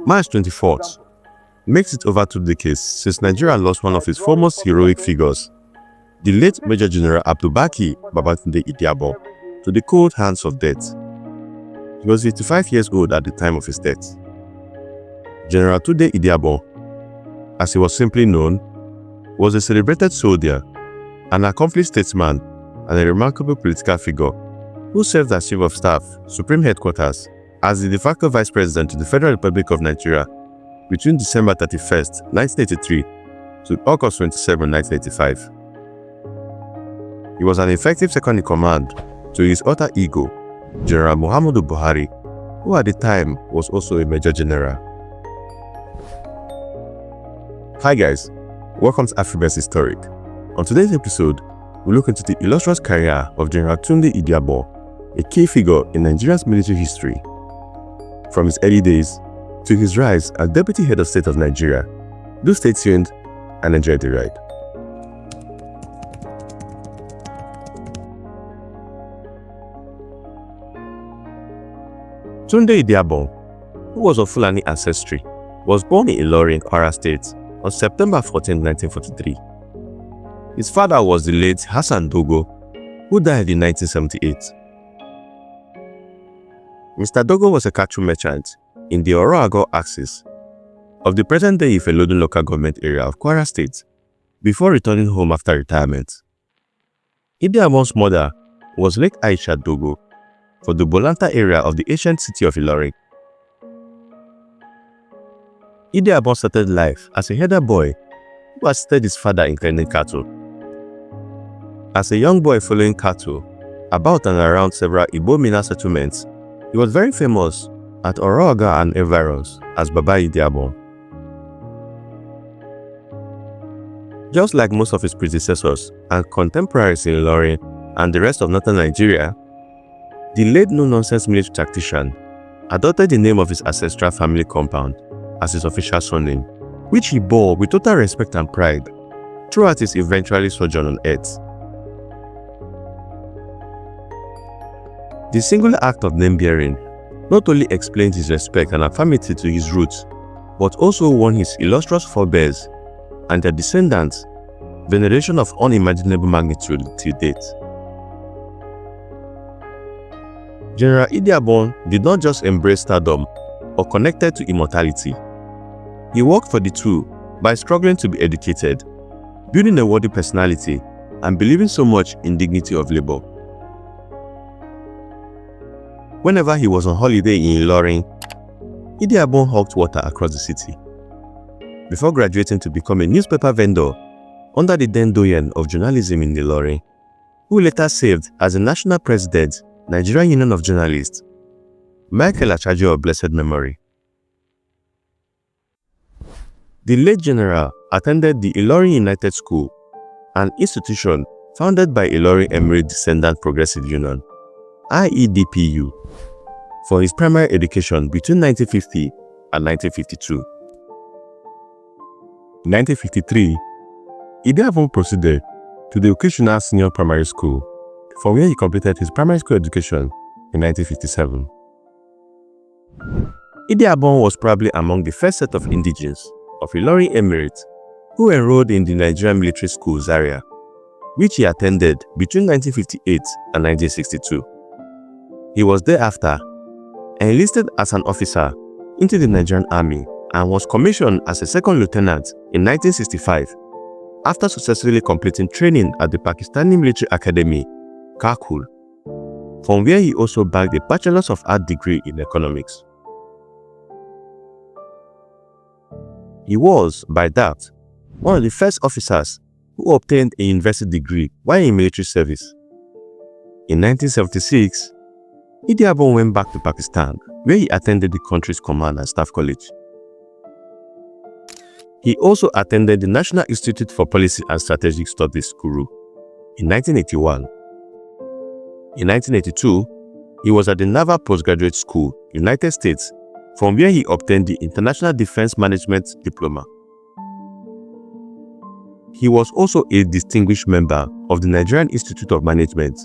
March 24th makes it over 2 decades since Nigeria lost one of its foremost heroic figures, the late Major General Tunde Idiagbon, to the cold hands of death. He was 55 years old at the time of his death. General Tunde Idiagbon, as he was simply known, was a celebrated soldier, an accomplished statesman, and a remarkable political figure who served as Chief of Staff, Supreme Headquarters, as the de facto Vice President to the Federal Republic of Nigeria between December 31st, 1983 to August 27, 1985. He was an effective second-in-command to his alter ego, General Muhammadu Buhari, who at the time was also a Major General. Hi guys, welcome to Afribest Historic. On today's episode, we look into the illustrious career of General Tunde Idiagbon, a key figure in Nigeria's military history. From his early days to his rise as Deputy Head of State of Nigeria. Do stay tuned and enjoy the ride. Tunde Idiagbon, who was of Fulani ancestry, was born in Ilorin, Kwara State on September 14, 1943. His father was the late Hassan Dogo, who died in 1978. Mr. Dogo was a cattle merchant in the Oroago axis of the present-day Ifelodun local government area of Kwara State before returning home after retirement. Idiagbon's mother was Lake Aisha Dogo for the Bolanta area of the ancient city of Ilorin. Idiagbon started life as a herder boy who assisted his father in tending cattle. As a young boy following cattle about and around several Igbo Mina settlements, he was very famous at Oroaga and environs as Baba Idiagbon. Just like most of his predecessors and contemporaries in Ilorin and the rest of northern Nigeria, the late no-nonsense military tactician adopted the name of his ancestral family compound as his official surname, which he bore with total respect and pride throughout his eventual sojourn on earth. The singular act of name-bearing not only explains his respect and affirmity to his roots, but also won his illustrious forebears and their descendants veneration of unimaginable magnitude till date. General Idiagbon did not just embrace stardom or connected to immortality. He worked for the two by struggling to be educated, building a worthy personality, and believing so much in dignity of labor. Whenever he was on holiday in Ilorin, Idiagbon hawked water across the city, before graduating to become a newspaper vendor under the then doyen of journalism in Ilorin, who later served as the national president, Nigerian Union of Journalists, Michael Achajo of blessed memory. The late general attended the Ilorin United School, an institution founded by Ilorin Emirate Descendant Progressive Union, IEDPU, for his primary education between 1950 and 1952. In 1953, Idiagbon proceeded to the Occasional Senior Primary School, from where he completed his primary school education in 1957. Idiagbon was probably among the first set of indigenes of Ilorin Emirate who enrolled in the Nigerian Military School Zaria, which he attended between 1958 and 1962. He was thereafter enlisted as an officer into the Nigerian Army and was commissioned as a second lieutenant in 1965 after successfully completing training at the Pakistani Military Academy, Coup, from where he also bagged a Bachelor's of Art degree in economics. He was, by that, one of the first officers who obtained a university degree while in military service. In 1976, Idiagbon went back to Pakistan, where he attended the country's Command and Staff College. He also attended the National Institute for Policy and Strategic Studies, Kuru, in 1981. In 1982, he was at the Naval Postgraduate School, United States, from where he obtained the International Defense Management Diploma. He was also a distinguished member of the Nigerian Institute of Management.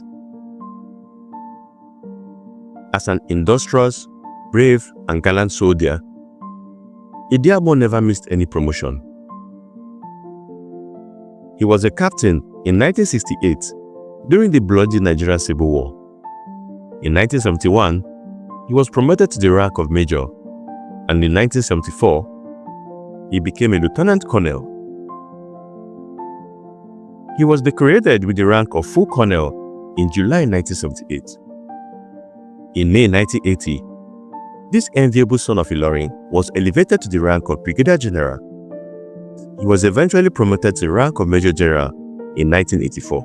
As an industrious, brave and gallant soldier, Idiagbon never missed any promotion. He was a captain in 1968 during the bloody Nigerian Civil War. In 1971, he was promoted to the rank of major, and in 1974, he became a lieutenant colonel. He was decorated with the rank of full colonel in July 1978. In May 1980, this enviable son of Ilorin was elevated to the rank of brigadier general. He was eventually promoted to the rank of major general in 1984.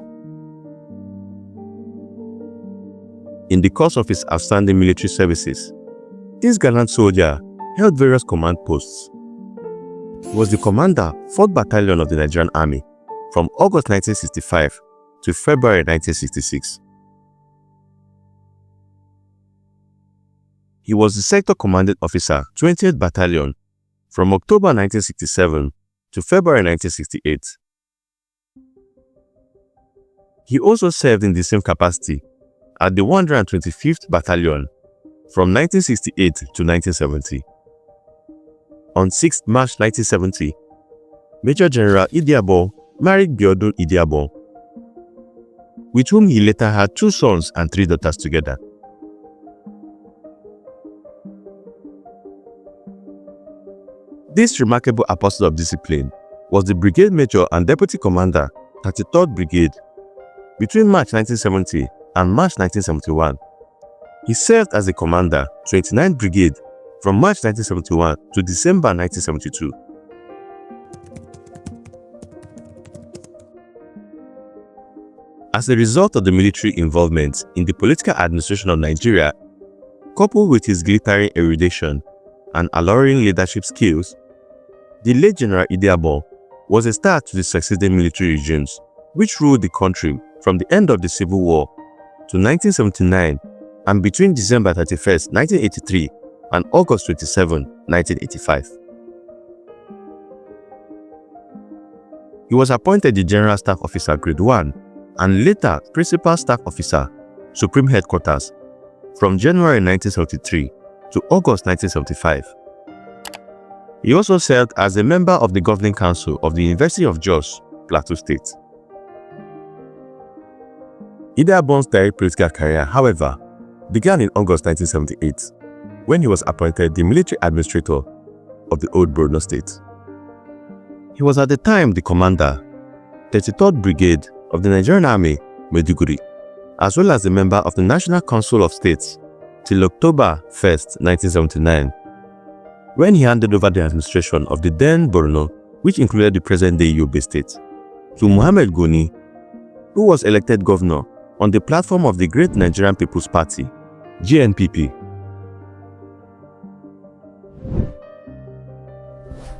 In the course of his outstanding military services, this gallant soldier held various command posts. He was the commander, 4th Battalion of the Nigerian Army from August 1965 to February 1966. He was the sector commanding officer, 20th Battalion from October 1967 to February 1968. He also served in the same capacity at the 125th Battalion from 1968 to 1970. On 6 March 1970, Major General Idiagbon married General Idiagbon, with whom he later had 2 sons and 3 daughters together. This remarkable apostle of discipline was the brigade major and deputy commander, 33rd Brigade, between March 1970 and March 1971. He served as the commander, 29th Brigade, from March 1971 to December 1972. As a result of the military involvement in the political administration of Nigeria, coupled with his glittering erudition and alluring leadership skills, the late General Idiagbon was a star to the succeeding military regimes which ruled the country from the end of the Civil War to 1979 and between December 31, 1983 and August 27, 1985. He was appointed the General Staff Officer Grade 1 and later Principal Staff Officer, Supreme Headquarters, from January 1973 to August 1975. He also served as a member of the Governing Council of the University of Jos, Plateau State. Idiagbon's direct political career, however, began in August 1978, when he was appointed the military administrator of the old Borno State. He was at the time the commander, 33rd Brigade of the Nigerian Army, Maiduguri, as well as a member of the National Council of States till October 1, 1979, when he handed over the administration of the then Borno, which included the present-day Yobe State, to Muhammad Goni, who was elected governor on the platform of the Great Nigerian People's Party, GNPP.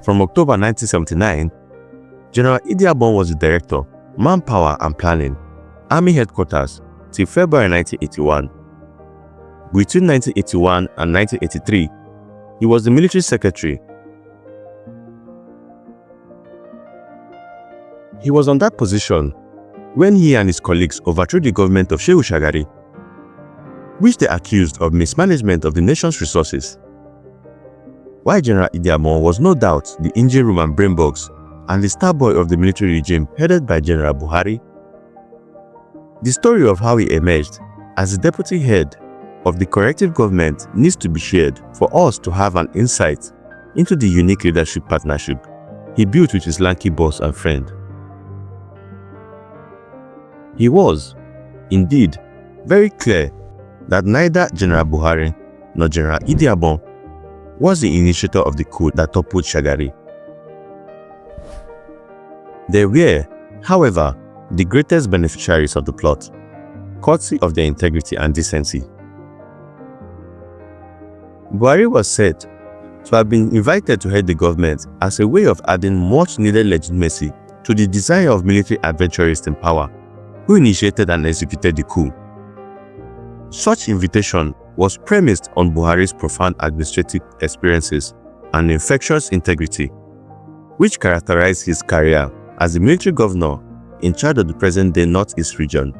From October 1979, General Idiagbon was the Director, Manpower and Planning, Army Headquarters, till February 1981. Between 1981 and 1983, he was the Military Secretary. He was on that position when he and his colleagues overthrew the government of Shehu Shagari, which they accused of mismanagement of the nation's resources. While General Idiagbon was no doubt the engine room and brainbox and the star boy of the military regime headed by General Buhari, the story of how he emerged as the deputy head of the corrective government needs to be shared for us to have an insight into the unique leadership partnership he built with his lanky boss and friend. He was, indeed, very clear that neither General Buhari nor General Idiagbon was the initiator of the coup that toppled Shagari. They were, however, the greatest beneficiaries of the plot, courtesy of their integrity and decency. Buhari was said to have been invited to head the government as a way of adding much-needed legitimacy to the desire of military adventurers in power who initiated and executed the coup. Such invitation was premised on Buhari's profound administrative experiences and infectious integrity, which characterized his career as the military governor in charge of the present-day Northeast region,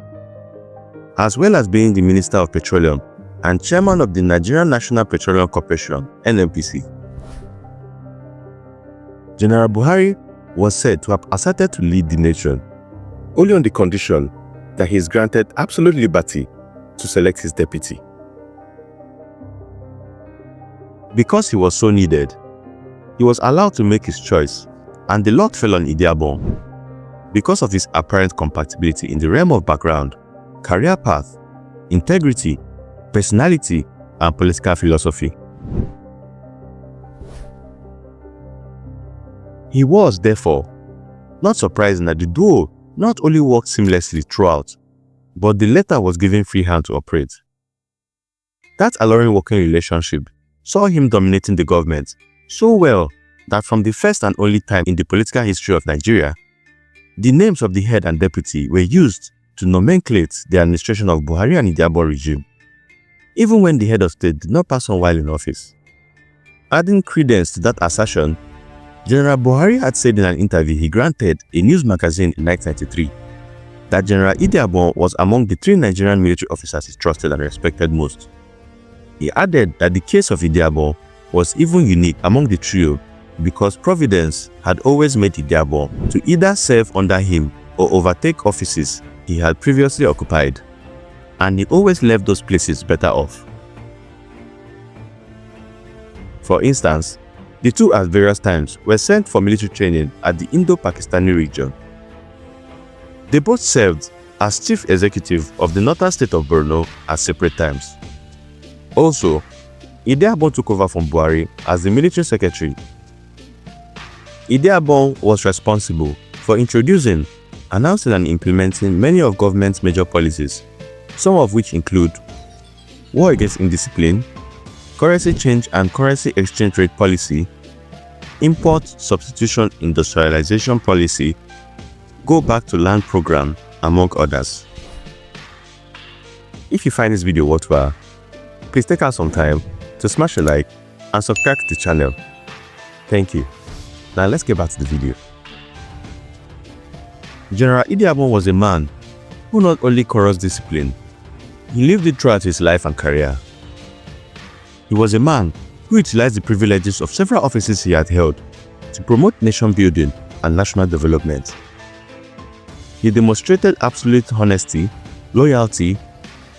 as well as being the Minister of Petroleum and chairman of the Nigerian National Petroleum Corporation (NNPC). General Buhari was said to have accepted to lead the nation only on the condition that he is granted absolute liberty to select his deputy. Because he was so needed, he was allowed to make his choice, and the lot fell on Idiagbon because of his apparent compatibility in the realm of background, career path, integrity, personality, and political philosophy. He was, therefore, not surprising that the duo not only worked seamlessly throughout, but the latter was given free hand to operate. That alluring working relationship saw him dominating the government so well that from the first and only time in the political history of Nigeria, the names of the head and deputy were used to nomenclate the administration of Buhari and Idiagbon regime, even when the head of state did not pass on while in office. Adding credence to that assertion, General Buhari had said in an interview he granted a news magazine in 1993 that General Idiagbon was among the 3 Nigerian military officers he trusted and respected most. He added that the case of Idiagbon was even unique among the trio because Providence had always made Idiagbon to either serve under him or overtake offices he had previously occupied, and he always left those places better off. For instance, the two at various times were sent for military training at the Indo-Pakistani region. They both served as chief executive of the northern state of Borno at separate times. Also, Idiagbon took over from Buhari as the military secretary. Idiagbon was responsible for introducing, announcing and implementing many of government's major policies, some of which include war against indiscipline, currency change and currency exchange rate policy, import substitution industrialization policy, go back to land program, among others. If you find this video worthwhile, please take out some time to smash a like and subscribe to the channel. Thank you. Now let's get back to the video. General Idiagbon was a man who not only chorused discipline, he lived it throughout his life and career. He was a man who utilized the privileges of several offices he had held to promote nation building and national development. He demonstrated absolute honesty, loyalty,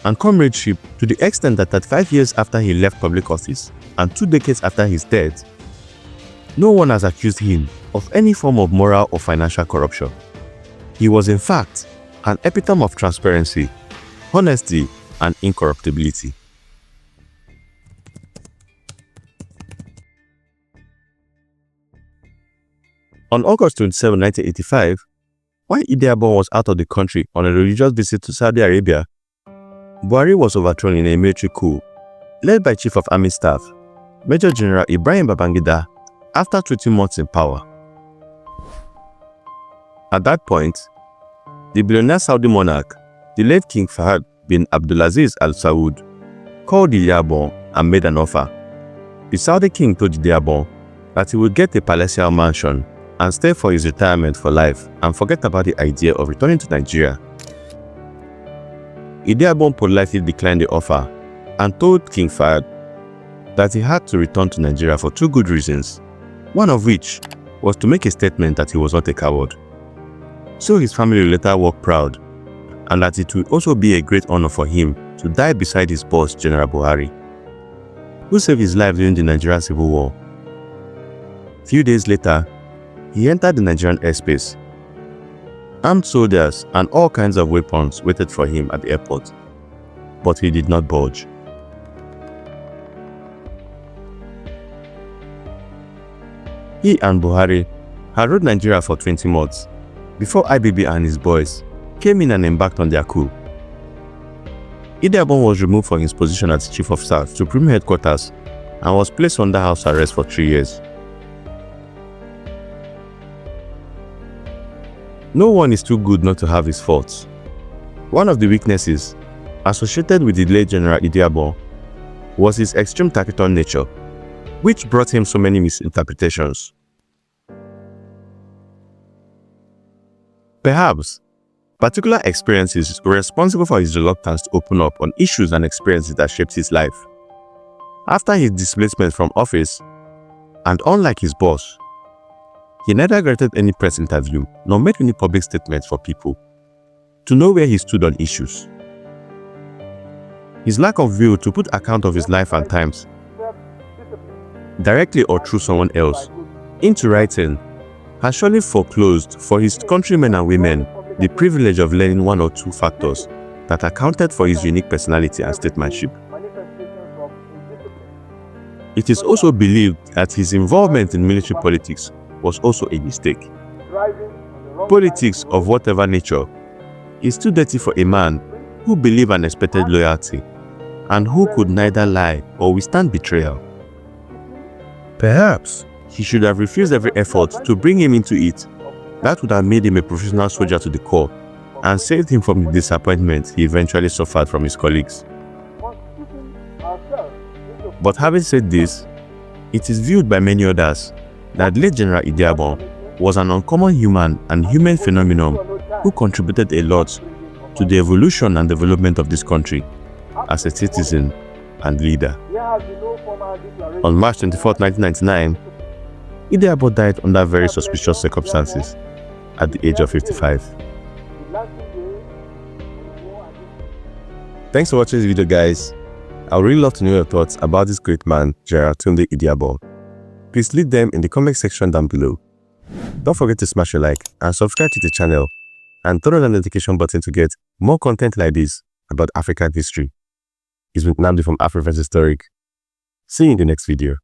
and comradeship to the extent that 35 years after he left public office and 2 decades after his death, no one has accused him of any form of moral or financial corruption. He was in fact an epitome of transparency, honesty, and incorruptibility. On August 27, 1985, while Idiagbon was out of the country on a religious visit to Saudi Arabia, Buhari was overthrown in a military coup led by Chief of Army Staff, Major General Ibrahim Babangida, after 20 months in power. At that point, the billionaire Saudi monarch, the late King Fahd bin Abdulaziz Al Saud, called Idiagbon and made an offer. The Saudi king told Idiagbon that he would get a palatial mansion and stay for his retirement for life and forget about the idea of returning to Nigeria. Idiagbon politely declined the offer and told King Fahd that he had to return to Nigeria for 2 good reasons, one of which was to make a statement that he was not a coward, so his family will later walk proud, and that it would also be a great honor for him to die beside his boss General Buhari, who saved his life during the Nigerian Civil War. Few days later, he entered the Nigerian airspace. Armed soldiers and all kinds of weapons waited for him at the airport, but he did not budge. He and Buhari had ruled Nigeria for 20 months before IBB and his boys came in and embarked on their coup. Idiagbon was removed from his position as Chief of Staff to Supreme Headquarters and was placed under house arrest for 3 years. No one is too good not to have his faults. One of the weaknesses associated with the late General Idiagbon was his extreme taciturn nature, which brought him so many misinterpretations. Perhaps Particular experiences were responsible for his reluctance to open up on issues and experiences that shaped his life. After his displacement from office, and unlike his boss, he neither granted any press interview nor made any public statements for people to know where he stood on issues. His lack of will to put account of his life and times, directly or through someone else, into writing has surely foreclosed for his countrymen and women the privilege of learning one or two factors that accounted for his unique personality and statesmanship. It is also believed that his involvement in military politics was also a mistake. Politics of whatever nature is too dirty for a man who believed and expected loyalty and who could neither lie or withstand betrayal. Perhaps he should have refused every effort to bring him into it. That would have made him a professional soldier to the core and saved him from the disappointment he eventually suffered from his colleagues. But having said this, it is viewed by many others that late General Idiagbon was an uncommon human and human phenomenon who contributed a lot to the evolution and development of this country as a citizen and leader. On March 24, 1999, Idiagbon died under very suspicious circumstances at the age of 55. Thanks for watching this video, guys. I would really love to know your thoughts about this great man, General Tunde Idiagbon. Please leave them in the comment section down below. Don't forget to smash a like and subscribe to the channel and turn on the notification button to get more content like this about African history. It's been Namdi from African Historic. See you in the next video.